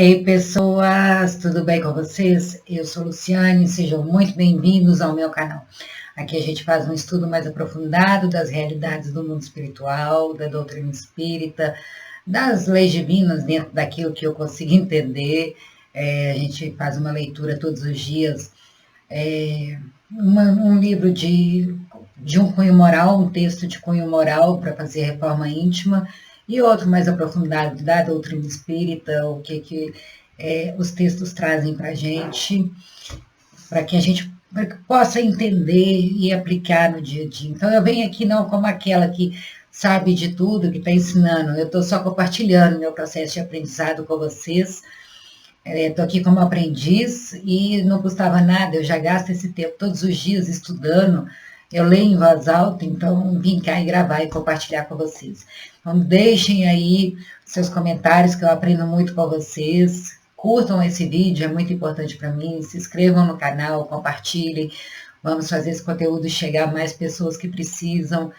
Ei, pessoas, tudo bem com vocês? Eu sou Luciane, sejam muito bem-vindos ao meu canal. Aqui a gente faz um estudo mais aprofundado das realidades do mundo espiritual, da doutrina espírita, das leis divinas dentro daquilo que eu consigo entender. A gente faz uma leitura todos os dias, um livro de um cunho moral, um texto de cunho moral para fazer reforma íntima, e outro mais aprofundado da doutrina espírita, o que os textos trazem para a gente, para que a gente possa entender e aplicar no dia a dia. Então, eu venho aqui não como aquela que sabe de tudo, que está ensinando, eu estou só compartilhando meu processo de aprendizado com vocês. Estou aqui como aprendiz e não custava nada, eu já gasto esse tempo todos os dias estudando, eu leio em voz alta, então vim cá e gravar e compartilhar com vocês. Então deixem aí seus comentários, que eu aprendo muito com vocês. Curtam esse vídeo, é muito importante para mim. Se inscrevam no canal, compartilhem. Vamos fazer esse conteúdo chegar a mais pessoas que precisam.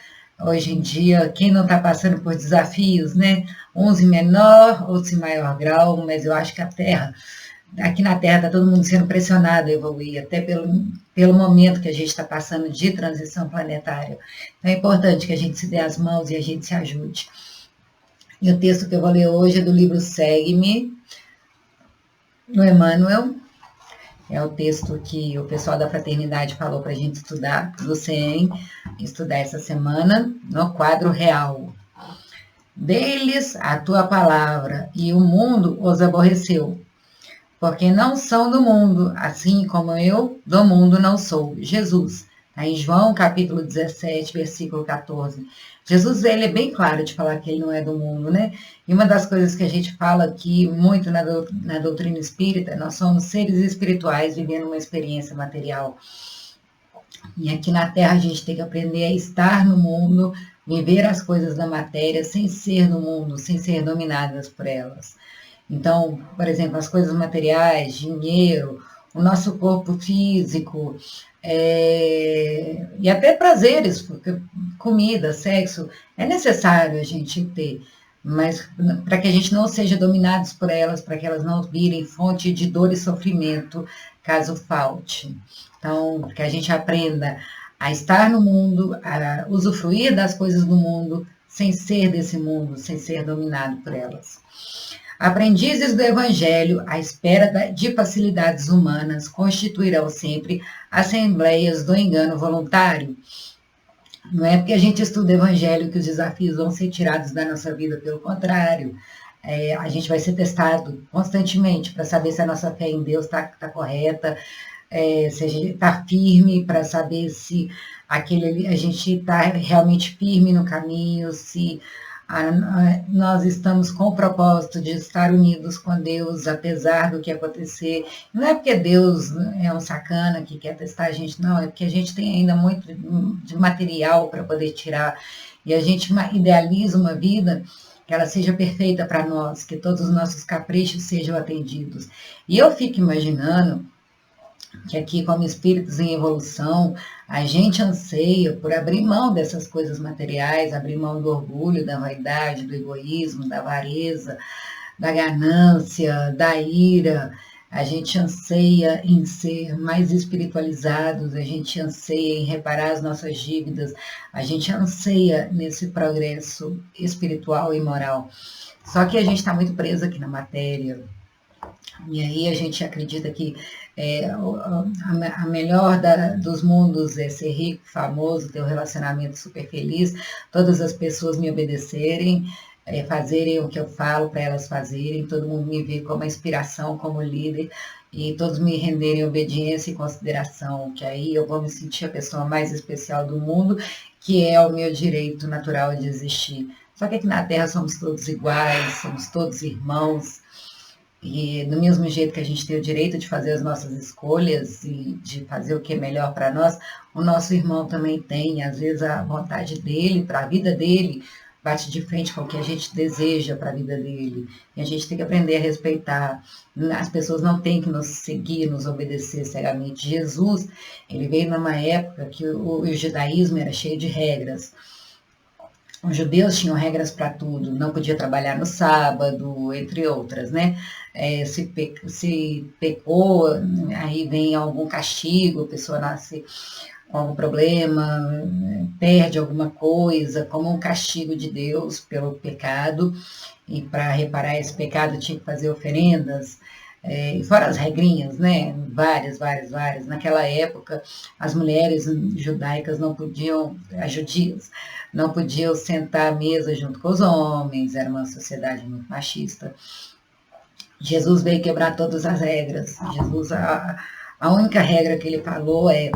Hoje em dia, quem não está passando por desafios, né? Uns em menor, outros em maior grau, mas eu acho que aqui na Terra está todo mundo sendo pressionado a evoluir, até pelo momento que a gente está passando de transição planetária. Então é importante que a gente se dê as mãos e a gente se ajude. E o texto que eu vou ler hoje é do livro Segue-me, do Emmanuel. É o texto que o pessoal da Fraternidade falou para a gente estudar, do CEM, estudar essa semana, no quadro real. Deles a tua palavra, e o mundo os aborreceu, porque não são do mundo, assim como eu do mundo não sou. Jesus, tá em João capítulo 17, versículo 14. Jesus, ele é bem claro de falar que ele não é do mundo, né? E uma das coisas que a gente fala aqui muito na doutrina espírita, nós somos seres espirituais vivendo uma experiência material. E aqui na Terra a gente tem que aprender a estar no mundo, viver as coisas da matéria sem ser no mundo, sem ser dominadas por elas. Então, por exemplo, as coisas materiais, dinheiro, o nosso corpo físico, e até prazeres, porque comida, sexo, é necessário a gente ter, mas para que a gente não seja dominados por elas, para que elas não virem fonte de dor e sofrimento, caso falte. Então, que a gente aprenda a estar no mundo, a usufruir das coisas do mundo, sem ser desse mundo, sem ser dominado por elas. Aprendizes do Evangelho, à espera de facilidades humanas, constituirão sempre assembleias do engano voluntário. Não é porque a gente estuda o Evangelho que os desafios vão ser tirados da nossa vida, pelo contrário. A gente vai ser testado constantemente para saber se a nossa fé em Deus está correta, se a gente está firme, para saber se a gente está realmente firme no caminho, se nós estamos com o propósito de estar unidos com Deus, apesar do que acontecer. Não é porque Deus é um sacana que quer testar a gente, não, é porque a gente tem ainda muito de material para poder tirar, e a gente idealiza uma vida que ela seja perfeita para nós, que todos os nossos caprichos sejam atendidos. E eu fico imaginando que aqui, como espíritos em evolução, a gente anseia por abrir mão dessas coisas materiais, abrir mão do orgulho, da vaidade, do egoísmo, da avareza, da ganância, da ira. A gente anseia em ser mais espiritualizados, a gente anseia em reparar as nossas dívidas, a gente anseia nesse progresso espiritual e moral. Só que a gente está muito preso aqui na matéria. E aí a gente acredita que a melhor dos mundos é ser rico, famoso, ter um relacionamento super feliz, todas as pessoas me obedecerem, fazerem o que eu falo para elas fazerem, todo mundo me ver como inspiração, como líder, e todos me renderem obediência e consideração, que aí eu vou me sentir a pessoa mais especial do mundo, que é o meu direito natural de existir. Só que aqui na Terra somos todos iguais, somos todos irmãos, e do mesmo jeito que a gente tem o direito de fazer as nossas escolhas e de fazer o que é melhor para nós, o nosso irmão também tem. Às vezes a vontade dele, para a vida dele, bate de frente com o que a gente deseja para a vida dele. E a gente tem que aprender a respeitar. As pessoas não têm que nos seguir, nos obedecer cegamente. Jesus, ele veio numa época que o judaísmo era cheio de regras. Os judeus tinham regras para tudo, não podia trabalhar no sábado, entre outras, né? Se pecou, aí vem algum castigo, a pessoa nasce com algum problema, perde alguma coisa, como um castigo de Deus pelo pecado, e para reparar esse pecado tinha que fazer oferendas, e fora as regrinhas, né? Várias. Naquela época, as mulheres judaicas não podiam, as judias, não podiam sentar à mesa junto com os homens, era uma sociedade muito machista. Jesus veio quebrar todas as regras. Jesus, a única regra que ele falou é: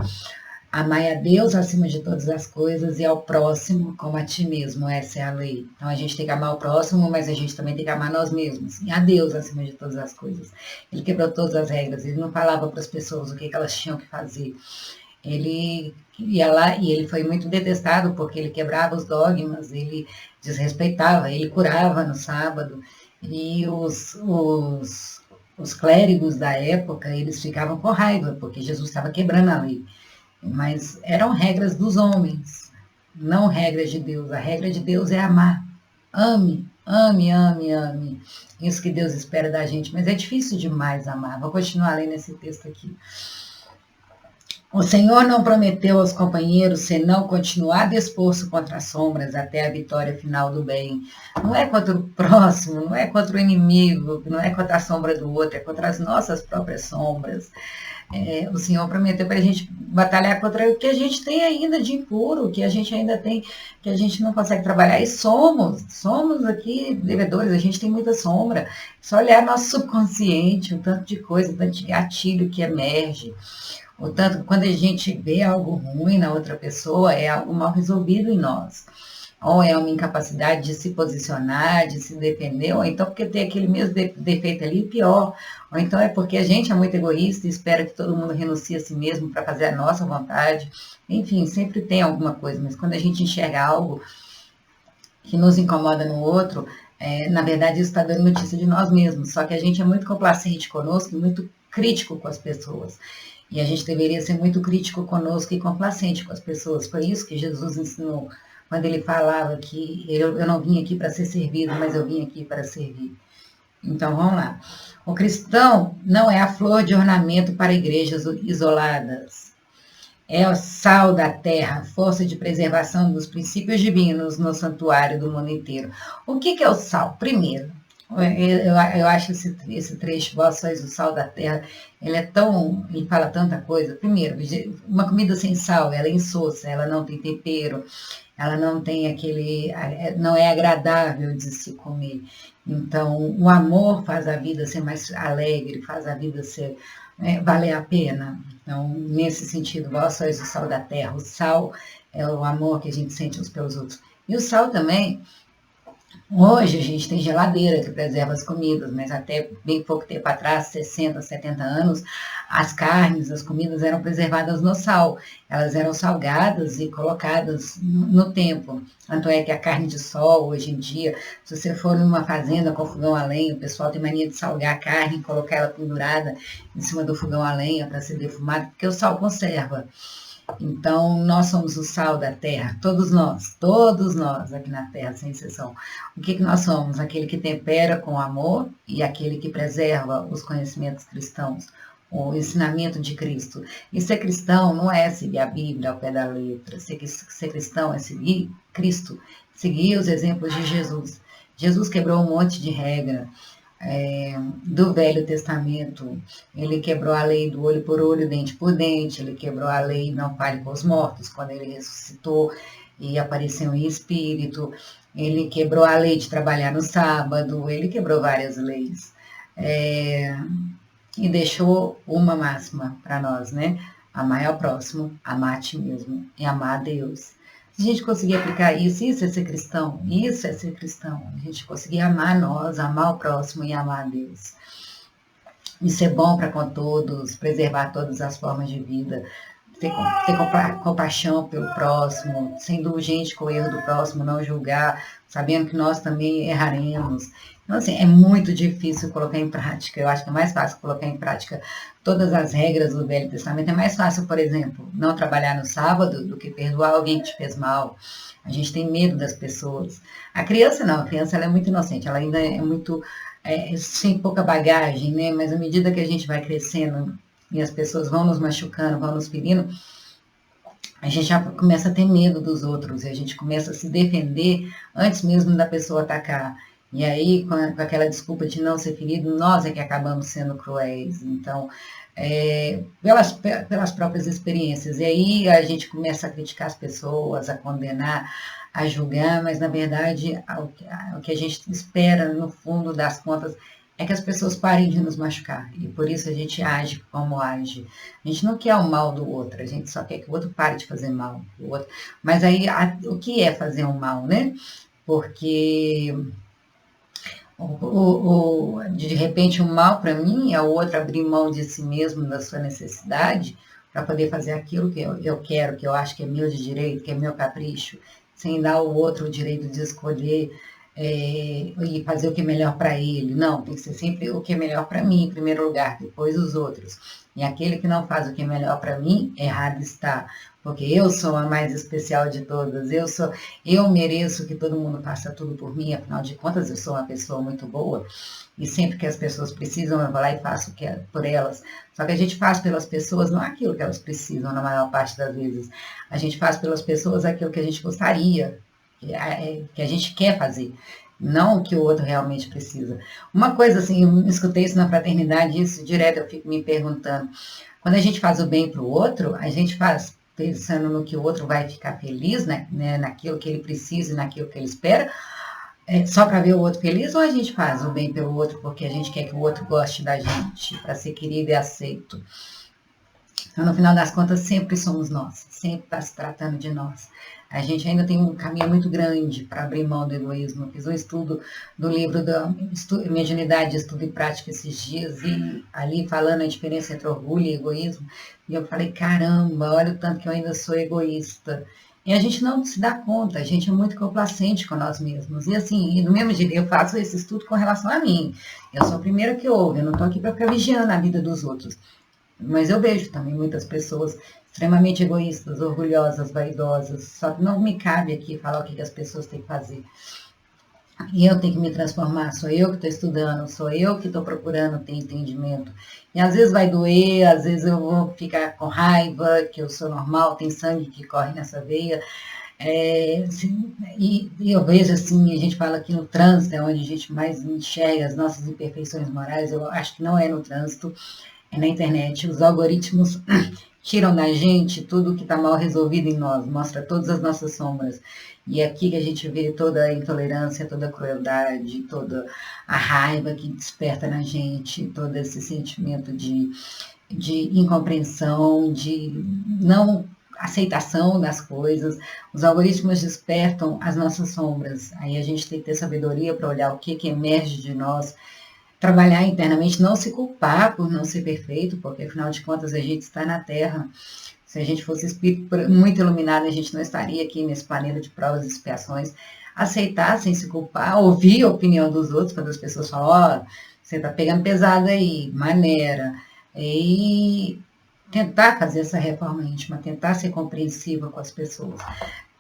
amai a Deus acima de todas as coisas e ao próximo como a ti mesmo. Essa é a lei. Então a gente tem que amar o próximo, mas a gente também tem que amar nós mesmos. E a Deus acima de todas as coisas. Ele quebrou todas as regras. Ele não falava para as pessoas o que elas tinham que fazer. Ele ia lá e ele foi muito detestado porque ele quebrava os dogmas, ele desrespeitava, ele curava no sábado. E os clérigos da época, eles ficavam com raiva, porque Jesus estava quebrando a lei. Mas eram regras dos homens, não regras de Deus. A regra de Deus é amar. Ame, ame, ame, ame. Isso que Deus espera da gente. Mas é difícil demais amar. Vou continuar lendo esse texto aqui. O Senhor não prometeu aos companheiros senão continuar disposto contra as sombras até a vitória final do bem. Não é contra o próximo, não é contra o inimigo, não é contra a sombra do outro, é contra as nossas próprias sombras. O Senhor prometeu para a gente batalhar contra o que a gente tem ainda de impuro, que a gente ainda tem, que a gente não consegue trabalhar. E somos aqui devedores, a gente tem muita sombra. Só olhar nosso subconsciente, o tanto de coisa, o tanto de gatilho que emerge. O tanto que quando a gente vê algo ruim na outra pessoa, é algo mal resolvido em nós. Ou é uma incapacidade de se posicionar, de se defender, ou então porque tem aquele mesmo defeito ali, pior. Ou então é porque a gente é muito egoísta e espera que todo mundo renuncie a si mesmo para fazer a nossa vontade. Enfim, sempre tem alguma coisa, mas quando a gente enxerga algo que nos incomoda no outro, na verdade isso está dando notícia de nós mesmos. Só que a gente é muito complacente conosco e muito crítico com as pessoas. E a gente deveria ser muito crítico conosco e complacente com as pessoas. Foi isso que Jesus ensinou quando ele falava que eu não vim aqui para ser servido, mas eu vim aqui para servir. Então, vamos lá. O cristão não é a flor de ornamento para igrejas isoladas. É o sal da terra, força de preservação dos princípios divinos no santuário do mundo inteiro. O que é o sal? Primeiro, eu acho esse trecho, vós sois o sal da terra, ele fala tanta coisa. Primeiro, uma comida sem sal, ela é insossa, ela não tem tempero, ela não tem não é agradável de se comer. Então, o amor faz a vida ser mais alegre, faz a vida valer a pena. Então, nesse sentido, vós sois o sal da terra. O sal é o amor que a gente sente uns pelos outros. E o sal também, hoje a gente tem geladeira que preserva as comidas, mas até bem pouco tempo atrás, 60, 70 anos, as carnes, as comidas eram preservadas no sal. Elas eram salgadas e colocadas no tempo. Tanto é que a carne de sol, hoje em dia, se você for numa fazenda com fogão a lenha, o pessoal tem mania de salgar a carne e colocar ela pendurada em cima do fogão a lenha para ser defumado, porque o sal conserva. Então, nós somos o sal da terra, todos nós aqui na terra, sem exceção. O que nós somos? Aquele que tempera com amor e aquele que preserva os conhecimentos cristãos, o ensinamento de Cristo. E ser cristão não é seguir a Bíblia ao pé da letra. Ser cristão é seguir Cristo, seguir os exemplos de Jesus. Jesus quebrou um monte de regra. Do Velho Testamento, ele quebrou a lei do olho por olho, dente por dente, ele quebrou a lei não fale com os mortos, quando ele ressuscitou e apareceu em espírito, ele quebrou a lei de trabalhar no sábado, ele quebrou várias leis, e deixou uma máxima para nós, né? Amar ao próximo, amar a ti mesmo e amar a Deus. Se a gente conseguir aplicar isso é ser cristão. Isso é ser cristão. A gente conseguir amar nós, amar o próximo e amar a Deus. Isso é bom para com todos, preservar todas as formas de vida. ter compaixão pelo próximo, ser indulgente com o erro do próximo, não julgar, sabendo que nós também erraremos. Então, assim, é muito difícil colocar em prática. Eu acho que é mais fácil colocar em prática todas as regras do Velho Testamento. É mais fácil, por exemplo, não trabalhar no sábado do que perdoar alguém que te fez mal. A gente tem medo das pessoas. A criança não, a criança ela é muito inocente, ela ainda é muito, sem pouca bagagem, né? Mas à medida que a gente vai crescendo e as pessoas vão nos machucando, vão nos ferindo, a gente já começa a ter medo dos outros, e a gente começa a se defender antes mesmo da pessoa atacar. E aí, com aquela desculpa de não ser ferido, nós é que acabamos sendo cruéis. Então, pelas próprias experiências. E aí a gente começa a criticar as pessoas, a condenar, a julgar, mas na verdade o que a gente espera, no fundo das contas, é que as pessoas parem de nos machucar. E por isso a gente age como age. A gente não quer o mal do outro, a gente só quer que o outro pare de fazer mal. Mas aí, o que é fazer um mal, né? Porque de repente o mal para mim é o outro abrir mão de si mesmo, da sua necessidade, para poder fazer aquilo que eu quero, que eu acho que é meu de direito, que é meu capricho, sem dar ao outro o direito de escolher e fazer o que é melhor para ele. Não, tem que ser sempre o que é melhor para mim, em primeiro lugar, depois os outros. E aquele que não faz o que é melhor para mim, errado está. Porque eu sou a mais especial de todas, eu mereço que todo mundo faça tudo por mim, afinal de contas eu sou uma pessoa muito boa, e sempre que as pessoas precisam, eu vou lá e faço o que é por elas. Só que a gente faz pelas pessoas não aquilo que elas precisam, na maior parte das vezes. A gente faz pelas pessoas aquilo que a gente gostaria, que a gente quer fazer, não o que o outro realmente precisa. Uma coisa assim, eu escutei isso na fraternidade, isso direto eu fico me perguntando. Quando a gente faz o bem para o outro, a gente faz pensando no que o outro vai ficar feliz, né, naquilo que ele precisa e naquilo que ele espera, só para ver o outro feliz, ou a gente faz o bem pelo outro porque a gente quer que o outro goste da gente, para ser querido e aceito? Então, no final das contas, sempre somos nós, sempre está se tratando de nós. A gente ainda tem um caminho muito grande para abrir mão do egoísmo. Eu fiz um estudo do livro da Mediunidade, Estudo e Prática esses dias, e ali falando a diferença entre orgulho e egoísmo, e eu falei, caramba, olha o tanto que eu ainda sou egoísta. E a gente não se dá conta, a gente é muito complacente com nós mesmos. E assim, no mesmo jeito, eu faço esse estudo com relação a mim. Eu sou a primeira que ouve, eu não estou aqui para ficar vigiando a vida dos outros. Mas eu vejo também muitas pessoas extremamente egoístas, orgulhosas, vaidosas. Só que não me cabe aqui falar o que as pessoas têm que fazer. E eu tenho que me transformar, sou eu que estou estudando, sou eu que estou procurando ter entendimento. E às vezes vai doer, às vezes eu vou ficar com raiva, que eu sou normal, tem sangue que corre nessa veia. Assim, e eu vejo assim, a gente fala que no trânsito é onde a gente mais enxerga as nossas imperfeições morais. Eu acho que não é no trânsito, é na internet. Os algoritmos tiram da gente tudo que está mal resolvido em nós, mostra todas as nossas sombras. E é aqui que a gente vê toda a intolerância, toda a crueldade, toda a raiva que desperta na gente, todo esse sentimento de incompreensão, de não aceitação das coisas. Os algoritmos despertam as nossas sombras. Aí a gente tem que ter sabedoria para olhar o que emerge de nós, trabalhar internamente, não se culpar por não ser perfeito, porque afinal de contas a gente está na Terra. Se a gente fosse espírito muito iluminado, a gente não estaria aqui nesse planeta de provas e expiações. Aceitar sem se culpar, ouvir a opinião dos outros, quando as pessoas falam, ó, você está pegando pesado aí, maneira. E tentar fazer essa reforma íntima, tentar ser compreensiva com as pessoas.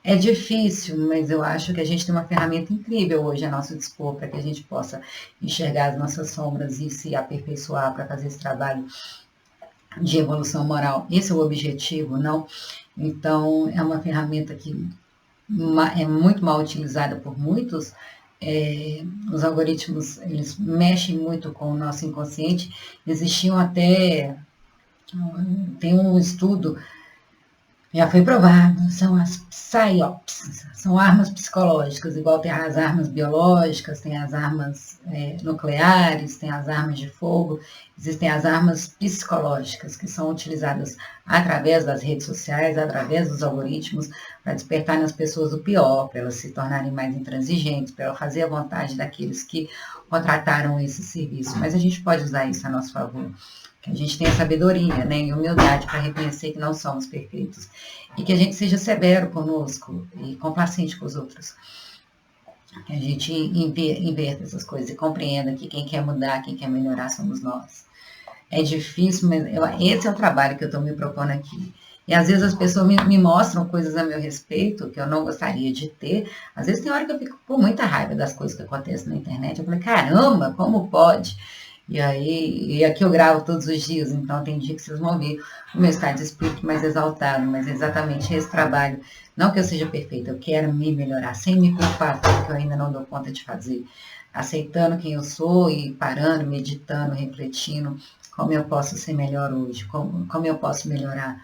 É difícil, mas eu acho que a gente tem uma ferramenta incrível hoje a nosso dispor para que a gente possa enxergar as nossas sombras e se aperfeiçoar para fazer esse trabalho de evolução moral. Esse é o objetivo, não? Então, é uma ferramenta que é muito mal utilizada por muitos. Os algoritmos, eles mexem muito com o nosso inconsciente. Existiam até, tem um estudo, já foi provado, são as PSYOPs, são armas psicológicas, igual tem as armas biológicas, tem as armas nucleares, tem as armas de fogo, existem as armas psicológicas, que são utilizadas através das redes sociais, através dos algoritmos, para despertar nas pessoas o pior, para elas se tornarem mais intransigentes, para ela fazer a vontade daqueles que contrataram esse serviço. Mas a gente pode usar isso a nosso favor. Que a gente tenha sabedoria, né, e humildade para reconhecer que não somos perfeitos. E que a gente seja severo conosco e complacente com os outros. Que a gente inverta essas coisas e compreenda que quem quer mudar, quem quer melhorar somos nós. É difícil, mas esse é o trabalho que eu estou me propondo aqui. E às vezes as pessoas me mostram coisas a meu respeito que eu não gostaria de ter. Às vezes tem hora que eu fico com muita raiva das coisas que acontecem na internet. Eu falei, caramba, como pode? E aqui eu gravo todos os dias, então tem dia que vocês vão ver o meu estado de espírito mais exaltado, mas é exatamente esse trabalho. Não que eu seja perfeita, eu quero me melhorar, sem me culpar pelo que eu ainda não dou conta de fazer. Aceitando quem eu sou e parando, meditando, refletindo como eu posso ser melhor hoje, como eu posso melhorar.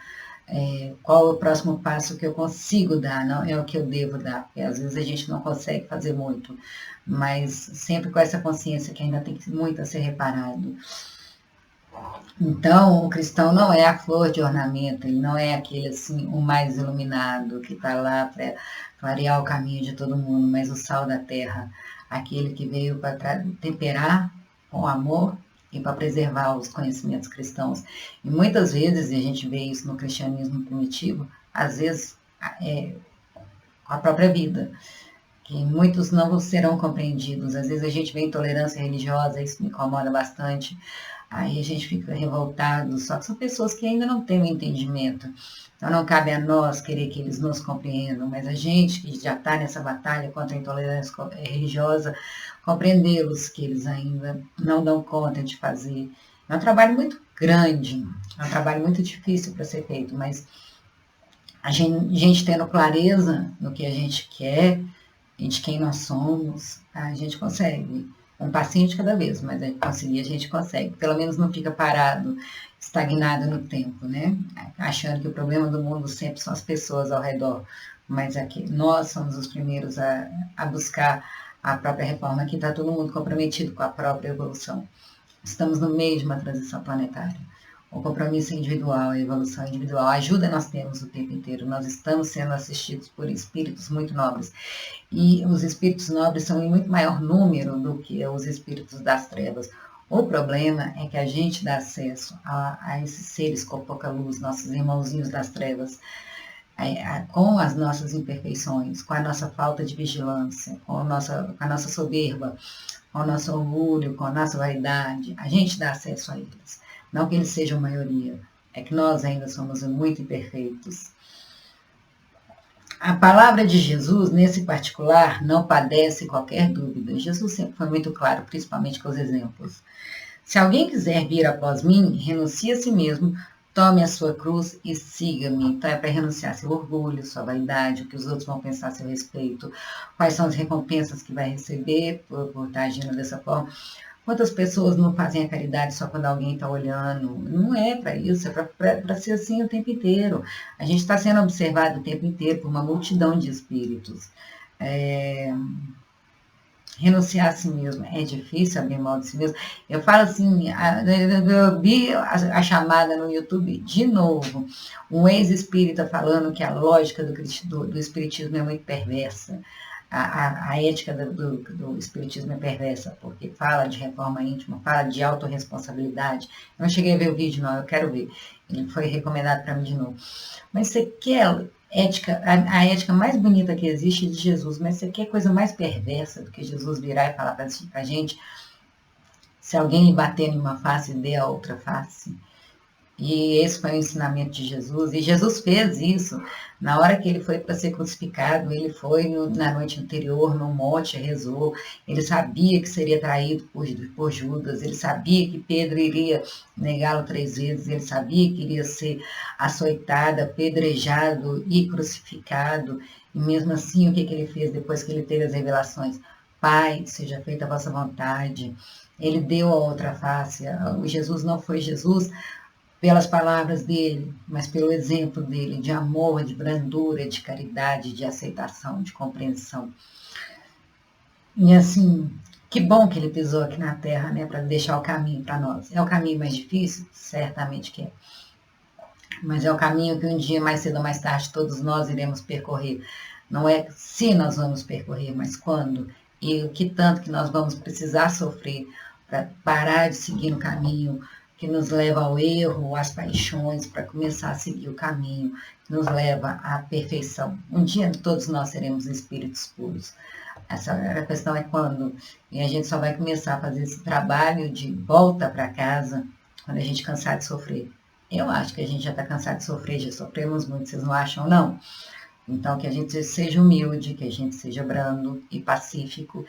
Qual é o próximo passo que eu consigo dar, não é o que eu devo dar, porque às vezes a gente não consegue fazer muito, mas sempre com essa consciência que ainda tem muito a ser reparado. Então, o cristão não é a flor de ornamento, ele não é aquele assim, o mais iluminado, que está lá para clarear o caminho de todo mundo, mas o sal da terra, aquele que veio para temperar com amor e para preservar os conhecimentos cristãos. E muitas vezes, e a gente vê isso no cristianismo primitivo, às vezes com a própria vida, que muitos não serão compreendidos. Às vezes a gente vê intolerância religiosa, isso me incomoda bastante, aí a gente fica revoltado, só que são pessoas que ainda não têm o entendimento. Então não cabe a nós querer que eles nos compreendam, mas a gente que já está nessa batalha contra a intolerância religiosa, compreendê-los, que eles ainda não dão conta de fazer. É um trabalho muito grande, é um trabalho muito difícil para ser feito, mas a gente tendo clareza no que a gente quer e de quem nós somos, a gente consegue. Um passinho de cada vez, mas a gente consegue. Pelo menos não fica parado, estagnado no tempo, né? Achando que o problema do mundo sempre são as pessoas ao redor. Mas aqui, nós somos os primeiros a buscar a própria reforma. Aqui está todo mundo comprometido com a própria evolução. Estamos no meio de uma transição planetária. O compromisso individual, a evolução individual, a ajuda nós temos o tempo inteiro. Nós estamos sendo assistidos por espíritos muito nobres. E os espíritos nobres são em muito maior número do que os espíritos das trevas. O problema é que a gente dá acesso a esses seres com pouca luz, nossos irmãozinhos das trevas, com as nossas imperfeições, com a nossa falta de vigilância, com a nossa soberba, com o nosso orgulho, com a nossa vaidade. A gente dá acesso a eles. Não que eles sejam maioria, é que nós ainda somos muito imperfeitos. A palavra de Jesus, nesse particular, não padece qualquer dúvida. Jesus sempre foi muito claro, principalmente com os exemplos. Se alguém quiser vir após mim, renuncie a si mesmo, tome a sua cruz e siga-me. Então é para renunciar seu orgulho, sua vaidade, o que os outros vão pensar a seu respeito, quais são as recompensas que vai receber por estar agindo dessa forma. Quantas pessoas não fazem a caridade só quando alguém está olhando? Não é para isso, é para ser assim o tempo inteiro. A gente está sendo observado o tempo inteiro por uma multidão de espíritos. Renunciar a si mesmo é difícil, abrir mão de si mesmo. Eu falo assim, eu vi a chamada no YouTube de novo, um ex-espírita falando que a lógica do espiritismo é muito perversa. A ética do espiritismo é perversa, porque fala de reforma íntima, fala de autorresponsabilidade. Eu não cheguei a ver o vídeo, não, eu quero ver. Ele foi recomendado para mim de novo. Mas você quer ética, a ética mais bonita que existe é de Jesus, mas você quer coisa mais perversa do que Jesus virar e falar para a gente, se alguém lhe bater em uma face, dê a outra face? E esse foi o ensinamento de Jesus. E Jesus fez isso. Na hora que ele foi para ser crucificado, ele foi na noite anterior, no monte, rezou. Ele sabia que seria traído por Judas. Ele sabia que Pedro iria negá-lo 3 vezes. Ele sabia que iria ser açoitado, apedrejado e crucificado. E mesmo assim, o que ele fez depois que ele teve as revelações? Pai, seja feita a vossa vontade. Ele deu a outra face. O Jesus não foi Jesus pelas palavras dele, mas pelo exemplo dele, de amor, de brandura, de caridade, de aceitação, de compreensão. E assim, que bom que ele pisou aqui na Terra, né, para deixar o caminho para nós. É o caminho mais difícil? Certamente que é. mas é o caminho que um dia, mais cedo ou mais tarde, todos nós iremos percorrer. Não é se nós vamos percorrer, mas quando. E o que tanto que nós vamos precisar sofrer para parar de seguir no caminho que nos leva ao erro, às paixões, para começar a seguir o caminho que nos leva à perfeição. Um dia todos nós seremos espíritos puros. Essa a questão é quando. E a gente só vai começar a fazer esse trabalho de volta para casa quando a gente cansar de sofrer. Eu acho que a gente já está cansado de sofrer, já sofremos muito, vocês não acham, não? Então, que a gente seja humilde, que a gente seja brando e pacífico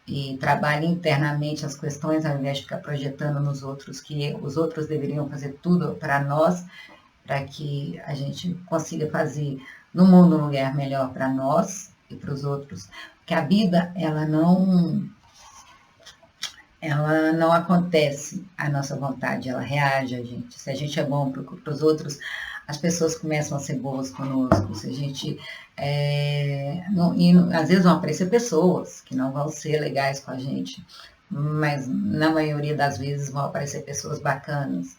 e trabalhe internamente as questões, ao invés de ficar projetando nos outros, que os outros deveriam fazer tudo para nós, para que a gente consiga fazer no mundo um lugar melhor para nós e para os outros. Porque a vida, ela não acontece à nossa vontade, ela reage a gente. Se a gente é bom para os outros, as pessoas começam a ser boas conosco. Se a gente. Às vezes vão aparecer pessoas que não vão ser legais com a gente, mas na maioria das vezes vão aparecer pessoas bacanas.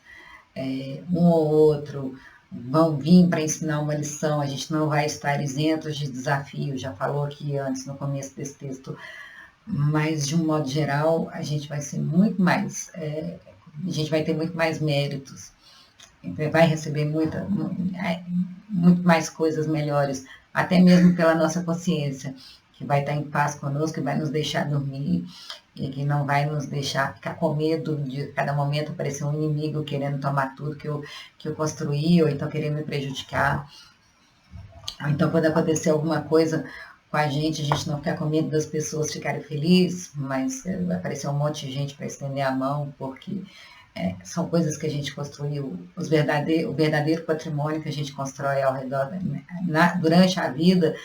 Um ou outro vão vir para ensinar uma lição, a gente não vai estar isentos de desafios, já falou aqui antes, no começo desse texto. Mas, de um modo geral, a gente vai ser muito mais, a gente vai ter muito mais méritos, vai receber muito mais coisas melhores, até mesmo pela nossa consciência, que vai estar em paz conosco, que vai nos deixar dormir, e que não vai nos deixar ficar com medo de cada momento aparecer um inimigo querendo tomar tudo que eu construí, ou então querendo me prejudicar. Ou então, quando acontecer alguma coisa com a gente não ficar com medo das pessoas ficarem felizes, mas vai aparecer um monte de gente para estender a mão, porque são coisas que a gente construiu, o verdadeiro patrimônio que a gente constrói ao redor, durante a vida,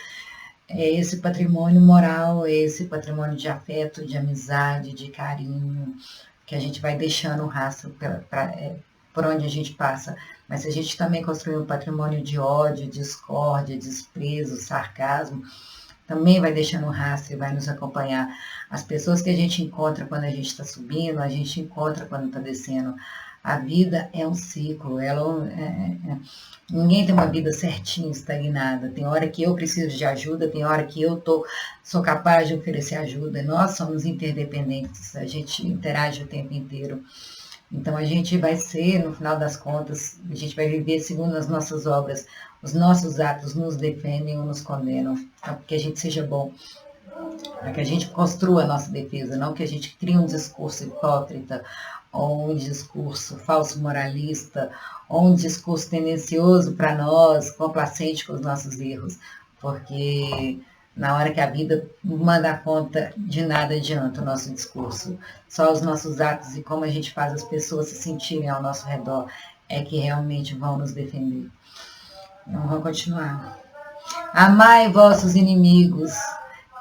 é esse patrimônio moral, é esse patrimônio de afeto, de amizade, de carinho, que a gente vai deixando o rastro por onde a gente passa. Mas se a gente também construir um patrimônio de ódio, discórdia, desprezo, sarcasmo, também vai deixando um rastro e vai nos acompanhar. As pessoas que a gente encontra quando a gente está subindo, a gente encontra quando está descendo. A vida é um ciclo, ninguém tem uma vida certinha, estagnada. Tem hora que eu preciso de ajuda, tem hora que eu sou capaz de oferecer ajuda. Nós somos interdependentes, a gente interage o tempo inteiro. Então, a gente vai ser, no final das contas, a gente vai viver segundo as nossas obras. Os nossos atos nos defendem ou nos condenam. Então, que a gente seja bom, para que a gente construa a nossa defesa, não que a gente crie um discurso hipócrita, ou um discurso falso moralista, ou um discurso tendencioso para nós, complacente com os nossos erros. Porque na hora que a vida manda conta, de nada adianta o nosso discurso. Só os nossos atos e como a gente faz as pessoas se sentirem ao nosso redor é que realmente vão nos defender. Então, vamos continuar. Amai vossos inimigos.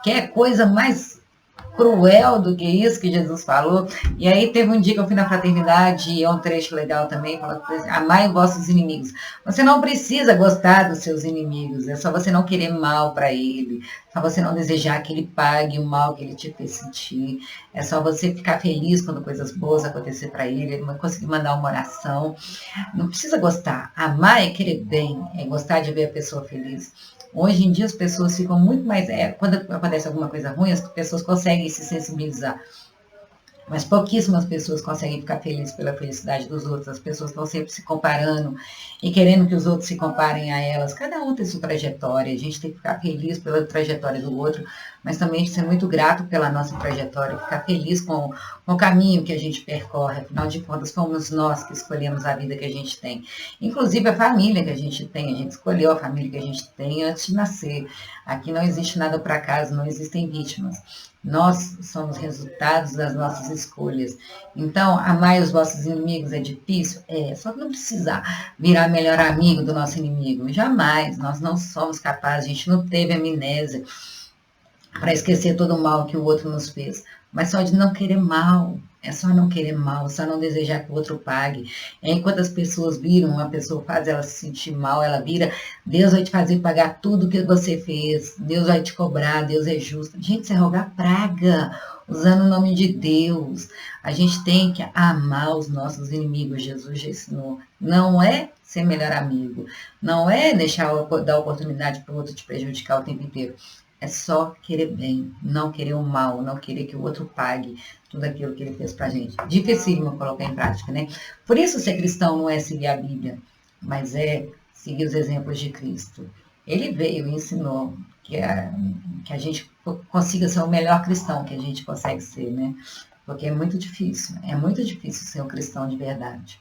Quer coisa mais cruel do que isso que Jesus falou? E aí teve um dia que eu fui na fraternidade, e é um trecho legal também, falando assim, amai vossos inimigos. Você não precisa gostar dos seus inimigos, é só você não querer mal para ele, é só você não desejar que ele pague o mal que ele te fez sentir, é só você ficar feliz quando coisas boas acontecer para ele conseguir mandar uma oração. Não precisa gostar. Amar é querer bem, é gostar de ver a pessoa feliz. Hoje em dia as pessoas ficam muito mais... quando acontece alguma coisa ruim, as pessoas conseguem se sensibilizar. Mas pouquíssimas pessoas conseguem ficar felizes pela felicidade dos outros. As pessoas estão sempre se comparando e querendo que os outros se comparem a elas. Cada um tem sua trajetória. A gente tem que ficar feliz pela trajetória do outro, mas também ser muito grato pela nossa trajetória, ficar feliz com o caminho que a gente percorre. Afinal de contas, fomos nós que escolhemos a vida que a gente tem. Inclusive a família que a gente tem. A gente escolheu a família que a gente tem antes de nascer. Aqui não existe nada por acaso, não existem vítimas. Nós somos resultados das nossas escolhas. Então, amar os vossos inimigos é difícil? Só que não precisa virar melhor amigo do nosso inimigo. Jamais, nós não somos capazes, a gente não teve amnésia para esquecer todo o mal que o outro nos fez. Mas só de não querer mal. É só não querer mal, só não desejar que o outro pague. Enquanto as pessoas viram, uma pessoa faz ela se sentir mal, ela vira, Deus vai te fazer pagar tudo que você fez, Deus vai te cobrar, Deus é justo. Gente, isso é rogar praga, usando o nome de Deus. A gente tem que amar os nossos inimigos, Jesus já ensinou. Não é ser melhor amigo, não é dar oportunidade para o outro te prejudicar o tempo inteiro. É só querer bem, não querer o mal, não querer que o outro pague tudo aquilo que ele fez pra gente. Dificílimo colocar em prática, né? Por isso ser cristão não é seguir a Bíblia, mas é seguir os exemplos de Cristo. Ele veio e ensinou que a gente consiga ser o melhor cristão que a gente consegue ser, né? Porque é muito difícil ser um cristão de verdade.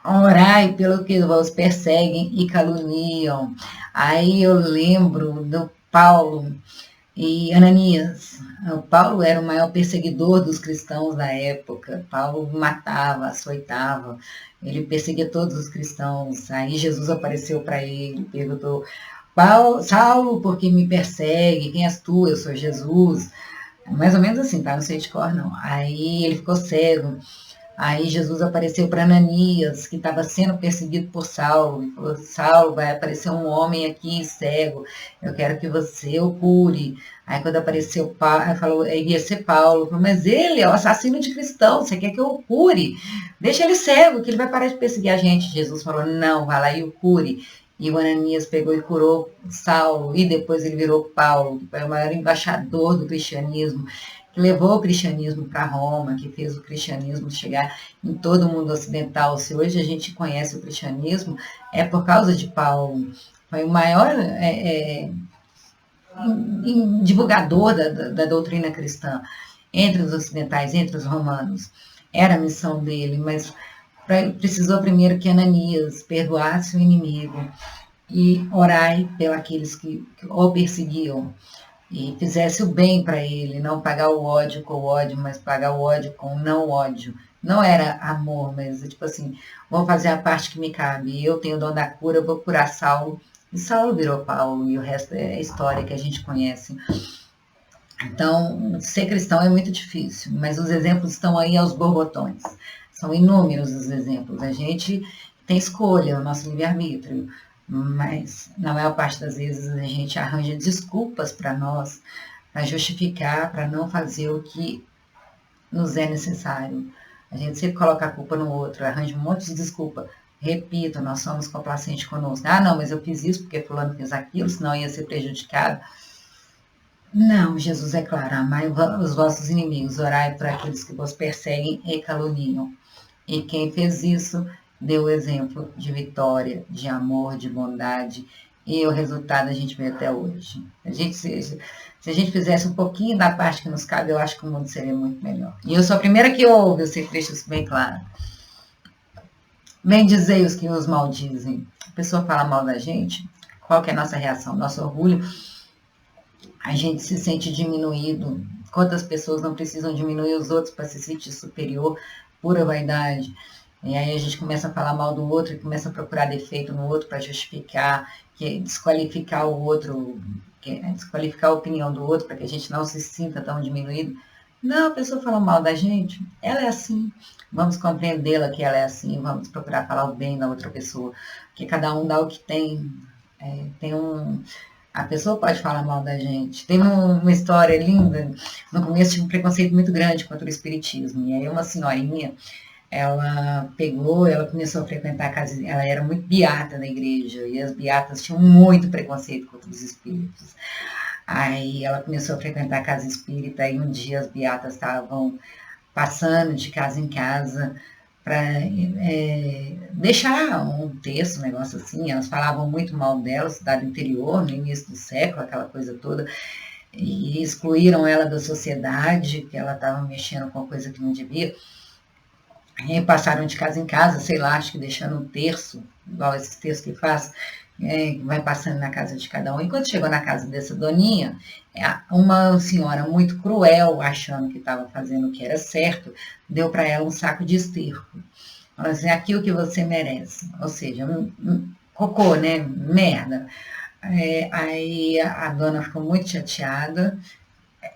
Orai pelo que vos perseguem e caluniam. Aí eu lembro do Paulo e Ananias. O Paulo era o maior perseguidor dos cristãos da época. Paulo matava, açoitava, ele perseguia todos os cristãos. Aí Jesus apareceu para ele, perguntou: Saulo, por que me persegue? Quem és tu? Eu sou Jesus. Mais ou menos assim, tá? Não sei de cor, não. Aí ele ficou cego. Aí Jesus apareceu para Ananias, que estava sendo perseguido por Saulo, e falou: Saulo, vai aparecer um homem aqui cego, eu quero que você o cure. Aí quando apareceu Paulo, falou, ia ser Paulo, falou, mas ele é o assassino de cristão, você quer que eu o cure? Deixa ele cego, que ele vai parar de perseguir a gente. Jesus falou: não, vai lá e o cure. E o Ananias pegou e curou Saulo, e depois ele virou Paulo, que foi o maior embaixador do cristianismo, que levou o cristianismo para Roma, que fez o cristianismo chegar em todo o mundo ocidental. Se hoje a gente conhece o cristianismo, é por causa de Paulo. Foi o maior divulgador da doutrina cristã entre os ocidentais, entre os romanos. Era a missão dele, mas precisou primeiro que Ananias perdoasse o inimigo e orai pelos que o perseguiam e fizesse o bem para ele, não pagar o ódio com o ódio, mas pagar o ódio com o não ódio. Não era amor, mas tipo assim, vou fazer a parte que me cabe. Eu tenho o dom da cura, eu vou curar Saulo. E Saulo virou Paulo, e o resto é história que a gente conhece. Então, ser cristão é muito difícil, mas os exemplos estão aí aos borbotões. São inúmeros os exemplos. A gente tem escolha, o nosso livre-arbítrio, mas na maior parte das vezes a gente arranja desculpas para nós, para justificar, para não fazer o que nos é necessário. A gente sempre coloca a culpa no outro, arranja um monte de desculpa. Repito, nós somos complacentes conosco. Ah, não, mas eu fiz isso porque fulano fez aquilo, senão ia ser prejudicado. Não, Jesus é claro, amai os vossos inimigos, orai por aqueles que vos perseguem e caluniam. E quem fez isso deu o exemplo de vitória, de amor, de bondade, e o resultado a gente vê até hoje. Se a gente fizesse um pouquinho da parte que nos cabe, eu acho que o mundo seria muito melhor. E eu sou a primeira que ouve, eu sempre deixo isso bem claro. Bendizei os que os maldizem. A pessoa fala mal da gente, qual que é a nossa reação? Nosso orgulho. A gente se sente diminuído. Quantas pessoas não precisam diminuir os outros para se sentir superior? Pura vaidade. E aí a gente começa a falar mal do outro e começa a procurar defeito no outro para justificar, desqualificar o outro, desqualificar a opinião do outro para que a gente não se sinta tão diminuído. Não, a pessoa fala mal da gente, ela é assim. Vamos compreendê-la que ela é assim, vamos procurar falar o bem da outra pessoa, porque cada um dá o que tem. A pessoa pode falar mal da gente. Tem uma história linda. No começo tinha um preconceito muito grande contra o espiritismo. E aí uma senhorinha, ela começou a frequentar a casa, ela era muito beata na igreja, e as beatas tinham muito preconceito contra os espíritos. Aí ela começou a frequentar a casa espírita, e um dia as beatas estavam passando de casa em casa para deixar um texto, um negócio assim. Elas falavam muito mal dela, cidade interior, no início do século, aquela coisa toda, e excluíram ela da sociedade, que ela estava mexendo com coisa que não devia. E passaram de casa em casa, sei lá, acho que deixando um terço, igual esses textos que faz, vai passando na casa de cada um. E quando chegou na casa dessa doninha, uma senhora muito cruel, achando que estava fazendo o que era certo, deu para ela um saco de esterco. Falou assim: aqui o que você merece. Ou seja, cocô, né? Merda. Aí a dona ficou muito chateada.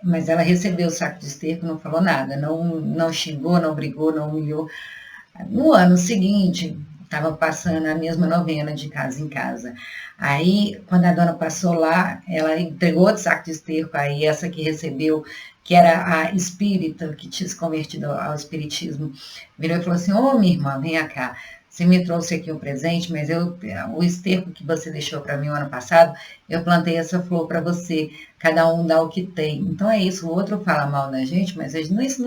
Mas ela recebeu o saco de esterco, não falou nada, não xingou, não brigou, não humilhou. No ano seguinte, estava passando a mesma novena de casa em casa. Aí, quando a dona passou lá, ela entregou outro saco de esterco, aí essa que recebeu, que era a espírita, que tinha se convertido ao espiritismo, virou e falou assim, ô minha irmã, vem cá, você me trouxe aqui um presente, mas o esterco que você deixou para mim o ano passado, eu plantei essa flor para você, cada um dá o que tem. Então é isso, o outro fala mal da gente, mas isso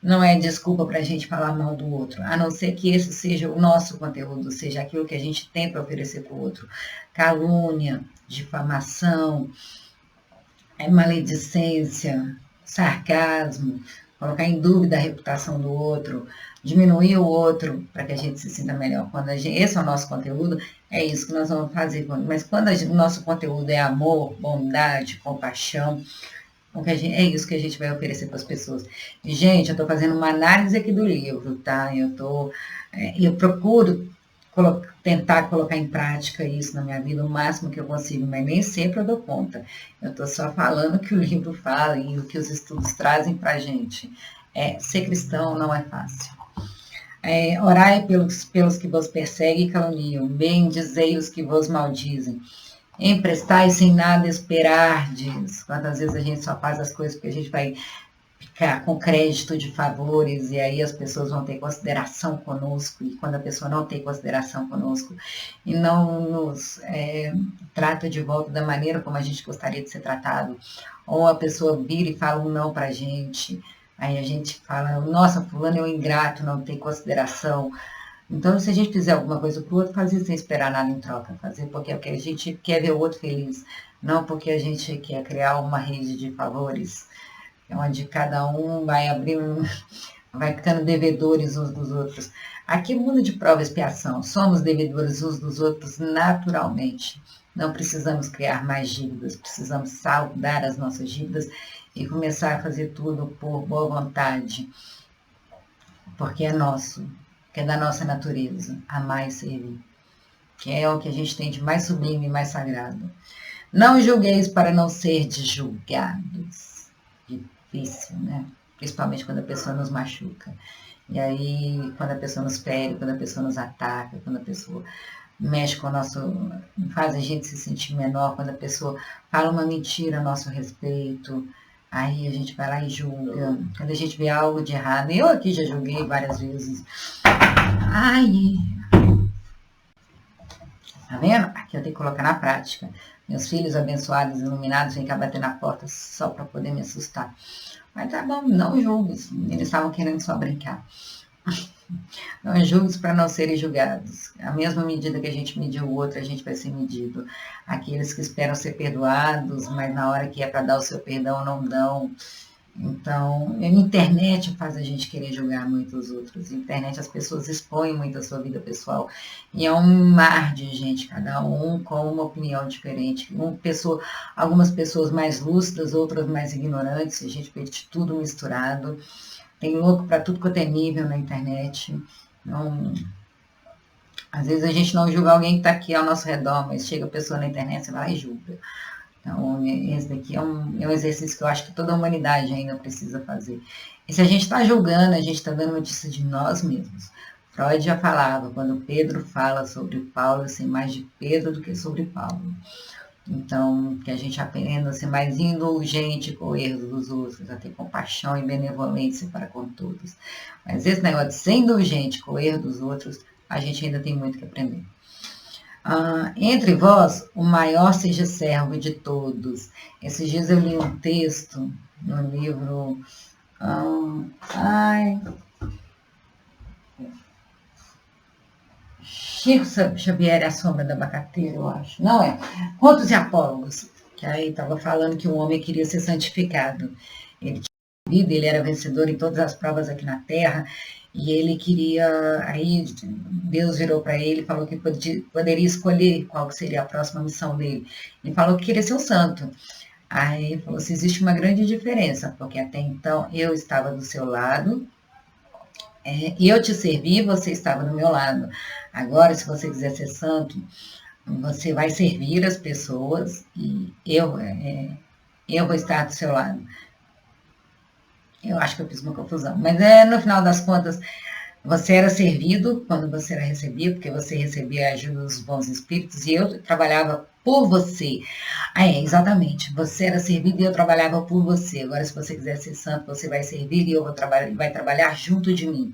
não é desculpa para a gente falar mal do outro, a não ser que esse seja o nosso conteúdo, seja aquilo que a gente tem para oferecer para o outro. Calúnia, difamação, maledicência, sarcasmo, colocar em dúvida a reputação do outro, diminuir o outro para que a gente se sinta melhor. Esse é o nosso conteúdo, é isso que nós vamos fazer. Mas quando o nosso conteúdo é amor, bondade, compaixão, é isso que a gente vai oferecer para as pessoas. E, gente, eu estou fazendo uma análise aqui do livro, tá? Eu procuro tentar colocar em prática isso na minha vida o máximo que eu consigo, mas nem sempre eu dou conta. Eu estou só falando o que o livro fala e o que os estudos trazem para a gente. Ser cristão não é fácil. Orai pelos que vos perseguem e caluniam, bendizei os que vos maldizem. Emprestai sem nada esperardes. Quantas vezes a gente só faz as coisas porque a gente vai ficar com crédito de favores e aí as pessoas vão ter consideração conosco, e quando a pessoa não tem consideração conosco e não nos trata de volta da maneira como a gente gostaria de ser tratado, ou a pessoa vira e fala um não pra gente, aí a gente fala, nossa, fulano é um ingrato, não tem consideração. Então, se a gente fizer alguma coisa para o outro, fazer sem esperar nada em troca, fazer porque a gente quer ver o outro feliz, não porque a gente quer criar uma rede de favores, onde cada um vai abrindo, vai ficando devedores uns dos outros. Aqui é mundo de prova e expiação, somos devedores uns dos outros naturalmente. Não precisamos criar mais dívidas, precisamos saldar as nossas dívidas e começar a fazer tudo por boa vontade, porque é nosso. Que é da nossa natureza, amar e servir, que é o que a gente tem de mais sublime e mais sagrado. Não julgueis para não serdes julgados. Difícil, né? Principalmente quando a pessoa nos machuca. E aí, quando a pessoa nos fere, quando a pessoa nos ataca, quando a pessoa mexe com o nosso... faz a gente se sentir menor, quando a pessoa fala uma mentira a nosso respeito, aí a gente vai lá e julga. Quando a gente vê algo de errado, eu aqui já julguei várias vezes. Ai, tá vendo? Aqui eu tenho que colocar na prática. Meus filhos abençoados, iluminados, vêm cá bater na porta só para poder me assustar. Mas tá bom, não julgues. Eles estavam querendo só brincar. Não julgues para não serem julgados. A mesma medida que a gente mediu o outro, a gente vai ser medido. Aqueles que esperam ser perdoados, mas na hora que é para dar o seu perdão, não dão. Então, a internet faz a gente querer julgar muito os outros. Na internet as pessoas expõem muito a sua vida pessoal. E é um mar de gente, cada um com uma opinião diferente. Algumas pessoas mais lúcidas, outras mais ignorantes. A gente vê de tudo misturado. Tem louco para tudo quanto é nível na internet. Então, às vezes a gente não julga alguém que está aqui ao nosso redor, mas chega a pessoa na internet, você vai lá e julga. Então, esse daqui é um exercício que eu acho que toda a humanidade ainda precisa fazer. E se a gente está julgando, a gente está dando notícia de nós mesmos. Freud já falava, quando Pedro fala sobre Paulo, eu sei mais de Pedro do que sobre Paulo. Então, que a gente aprenda a ser mais indulgente com o erro dos outros, a ter compaixão e benevolência para com todos. Mas esse negócio de ser indulgente com o erro dos outros, a gente ainda tem muito que aprender. Entre vós, o maior seja servo de todos. Esses dias eu li um texto no livro... Chico Xavier é a sombra da abacateira, eu acho. Não é. Contos e Apólogos. Que aí estava falando que o homem queria ser santificado. Ele tinha vida, ele era vencedor em todas as provas aqui na Terra. E ele queria, aí Deus virou para ele e falou que poderia escolher qual seria a próxima missão dele. Ele falou que queria ser um santo. Aí ele falou assim, existe uma grande diferença, porque até então eu estava do seu lado, eu te servi, você estava do meu lado. Agora, se você quiser ser santo, você vai servir as pessoas e eu vou estar do seu lado. Eu acho que eu fiz uma confusão, mas no final das contas, você era servido quando você era recebido, porque você recebia a ajuda dos bons espíritos, e eu trabalhava por você. Exatamente. Você era servido e eu trabalhava por você. Agora, se você quiser ser santo, você vai servir e eu vou vai trabalhar junto de mim.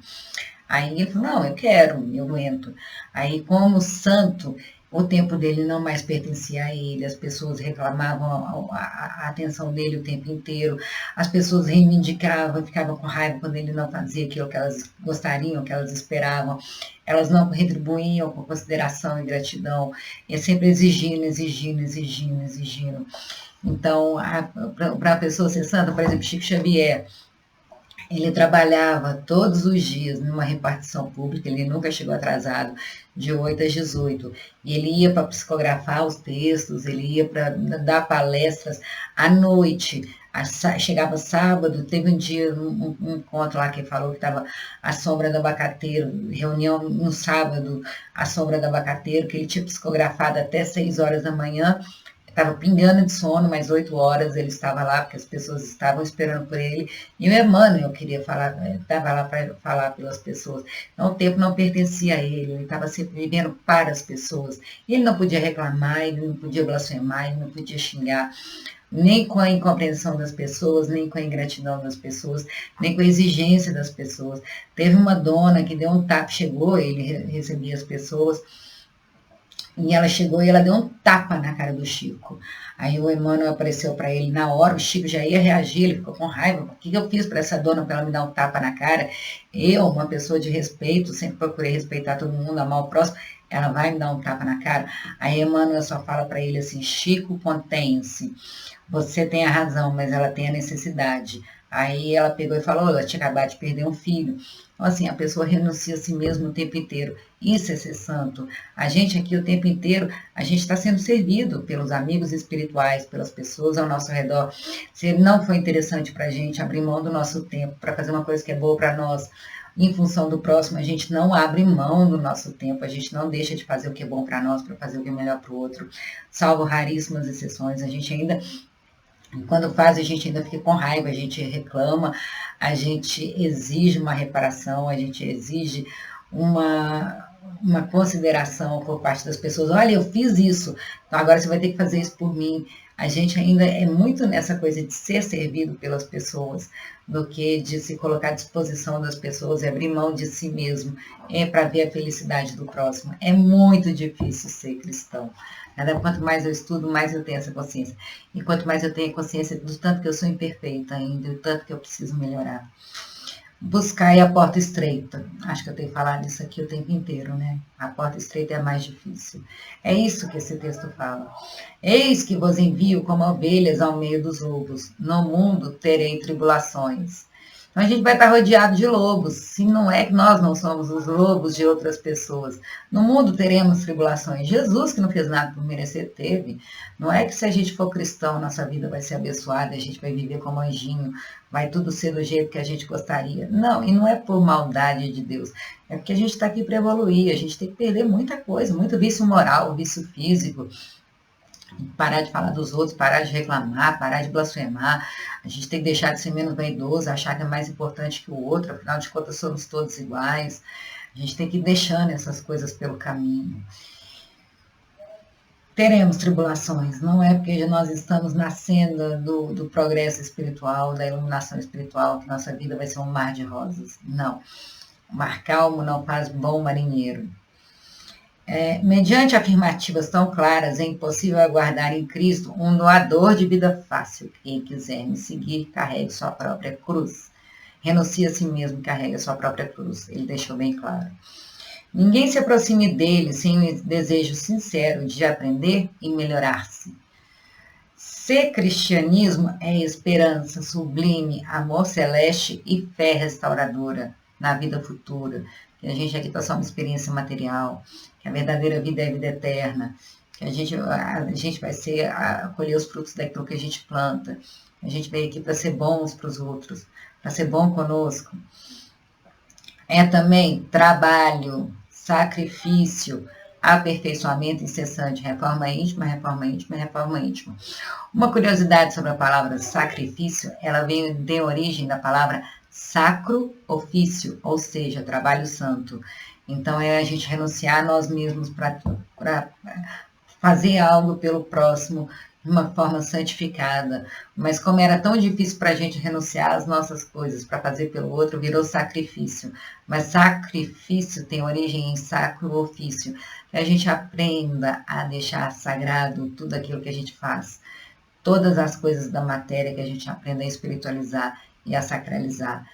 Aí ele falou, não, eu quero, eu aguento. Aí, como santo, o tempo dele não mais pertencia a ele, as pessoas reclamavam a atenção dele o tempo inteiro, as pessoas reivindicavam, ficavam com raiva quando ele não fazia aquilo que elas gostariam, que elas esperavam, elas não retribuíam com consideração e gratidão, e sempre exigindo, exigindo, exigindo, exigindo. Então, para a pessoa ser santa, por exemplo, Chico Xavier, ele trabalhava todos os dias numa repartição pública, ele nunca chegou atrasado, de 8 às 18. E ele ia para psicografar os textos, ele ia para dar palestras à noite. Chegava sábado, teve um dia, um encontro lá que ele falou que estava a sombra do abacateiro, reunião no sábado, a sombra do abacateiro, que ele tinha psicografado até 6 horas da manhã, estava pingando de sono, mais 8 horas ele estava lá, porque as pessoas estavam esperando por ele, e o Emmanuel queria falar, estava lá para falar pelas pessoas. Então o tempo não pertencia a ele estava sempre vivendo para as pessoas. E ele não podia reclamar, ele não podia blasfemar, ele não podia xingar, nem com a incompreensão das pessoas, nem com a ingratidão das pessoas, nem com a exigência das pessoas. Teve uma dona que deu um tapa, chegou, ele recebia as pessoas, e ela chegou e ela deu um tapa na cara do Chico. Aí o Emmanuel apareceu para ele na hora, o Chico já ia reagir, ele ficou com raiva. O que eu fiz para essa dona para ela me dar um tapa na cara? Eu, uma pessoa de respeito, sempre procurei respeitar todo mundo, amar o próximo, ela vai me dar um tapa na cara? Aí Emmanuel só fala para ele assim, Chico, contém-se. Você tem a razão, mas ela tem a necessidade. Aí ela pegou e falou, ela tinha acabado de perder um filho. Então, assim, a pessoa renuncia a si mesma o tempo inteiro. Isso é ser santo. A gente aqui o tempo inteiro, a gente está sendo servido pelos amigos espirituais, pelas pessoas ao nosso redor. Se não foi interessante para a gente abrir mão do nosso tempo para fazer uma coisa que é boa para nós, em função do próximo, a gente não abre mão do nosso tempo, a gente não deixa de fazer o que é bom para nós, para fazer o que é melhor para o outro, salvo raríssimas exceções. A gente ainda, quando faz, a gente ainda fica com raiva, a gente reclama, a gente exige uma reparação, a gente exige uma consideração por parte das pessoas. Olha, eu fiz isso, então agora você vai ter que fazer isso por mim. A gente ainda é muito nessa coisa de ser servido pelas pessoas, do que de se colocar à disposição das pessoas e abrir mão de si mesmo para ver a felicidade do próximo. É muito difícil ser cristão. Quanto mais eu estudo, mais eu tenho essa consciência. E quanto mais eu tenho consciência do tanto que eu sou imperfeita ainda, do tanto que eu preciso melhorar. Buscar a porta estreita. Acho que eu tenho falado isso aqui o tempo inteiro, né? A porta estreita é a mais difícil. É isso que esse texto fala. Eis que vos envio como ovelhas ao meio dos lobos. No mundo terei tribulações. Então a gente vai estar rodeado de lobos, se não é que nós não somos os lobos de outras pessoas. No mundo teremos tribulações. Jesus, que não fez nada por merecer, teve. Não é que se a gente for cristão, nossa vida vai ser abençoada, a gente vai viver como anjinho, vai tudo ser do jeito que a gente gostaria. Não, e não é por maldade de Deus. É porque a gente está aqui para evoluir, a gente tem que perder muita coisa, muito vício moral, vício físico, parar de falar dos outros, parar de reclamar, parar de blasfemar. A gente tem que deixar de ser menos vaidoso, achar que é mais importante que o outro, afinal de contas somos todos iguais. A gente tem que ir deixando essas coisas pelo caminho. Teremos tribulações, não é porque nós estamos nascendo do progresso espiritual, da iluminação espiritual, que nossa vida vai ser um mar de rosas. Não. O mar calmo não faz bom marinheiro. Mediante afirmativas tão claras, é impossível aguardar em Cristo um doador de vida fácil. Quem quiser me seguir, carregue sua própria cruz. Renuncie a si mesmo, carregue a sua própria cruz. Ele deixou bem claro. Ninguém se aproxime dele sem o desejo sincero de aprender e melhorar-se. Ser cristianismo é esperança sublime, amor celeste e fé restauradora na vida futura. Que a gente aqui está só uma experiência material, que a verdadeira vida é a vida eterna, que a gente vai colher os frutos daquilo que a gente planta. A gente veio aqui para ser bons para os outros, para ser bom conosco. É também trabalho, sacrifício, aperfeiçoamento incessante, reforma íntima, reforma íntima, reforma íntima. Uma curiosidade sobre a palavra sacrifício, ela vem de origem da palavra sacro ofício, ou seja, trabalho santo. Então, é a gente renunciar a nós mesmos para fazer algo pelo próximo de uma forma santificada. Mas como era tão difícil para a gente renunciar às nossas coisas para fazer pelo outro, virou sacrifício. Mas sacrifício tem origem em sacro ofício. Que a gente aprenda a deixar sagrado tudo aquilo que a gente faz. Todas as coisas da matéria que a gente aprenda a espiritualizar e a sacralizar.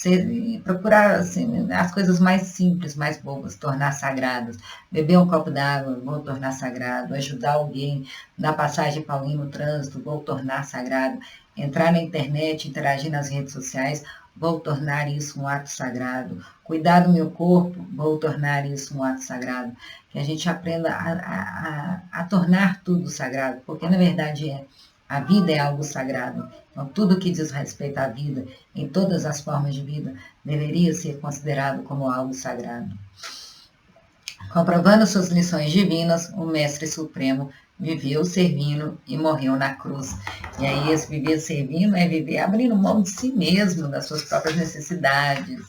E procurar assim, as coisas mais simples, mais bobas, tornar sagradas. Beber um copo d'água, vou tornar sagrado. Ajudar alguém, dar passagem para alguém no trânsito, vou tornar sagrado. Entrar na internet, interagir nas redes sociais, vou tornar isso um ato sagrado. Cuidar do meu corpo, vou tornar isso um ato sagrado. Que a gente aprenda a tornar tudo sagrado, porque na verdade é. A vida é algo sagrado. Então, tudo que diz respeito à vida, em todas as formas de vida, deveria ser considerado como algo sagrado. Comprovando suas lições divinas, o Mestre Supremo viveu servindo e morreu na cruz. E aí, esse viver servindo é viver abrindo mão de si mesmo, das suas próprias necessidades,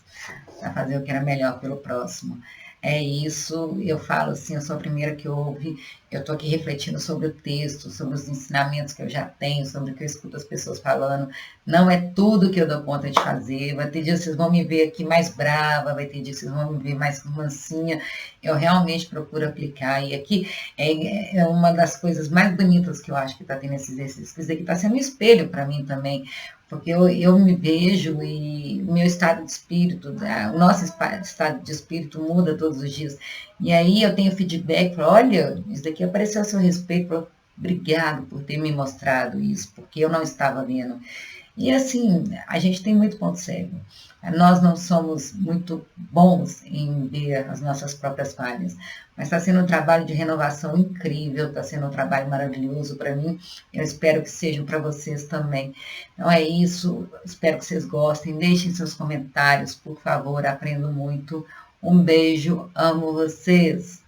para fazer o que era melhor pelo próximo. É isso, eu falo assim, eu sou a primeira que ouve, eu estou aqui refletindo sobre o texto, sobre os ensinamentos que eu já tenho, sobre o que eu escuto as pessoas falando. Não é tudo que eu dou conta de fazer, vai ter dias que vocês vão me ver aqui mais brava, vai ter dias que vocês vão me ver mais mansinha. Eu realmente procuro aplicar, e aqui é uma das coisas mais bonitas que eu acho que está tendo esse exercício. Isso aqui está sendo um espelho para mim também, porque eu me vejo e o meu estado de espírito, o nosso estado de espírito muda todos os dias. E aí eu tenho feedback, falo, olha, isso daqui apareceu a seu respeito, obrigado por ter me mostrado isso, porque eu não estava vendo. E assim, a gente tem muito ponto cego. Nós não somos muito bons em ver as nossas próprias falhas, mas está sendo um trabalho de renovação incrível, está sendo um trabalho maravilhoso para mim, eu espero que seja para vocês também. Então é isso, espero que vocês gostem, deixem seus comentários, por favor, aprendo muito. Um beijo, amo vocês!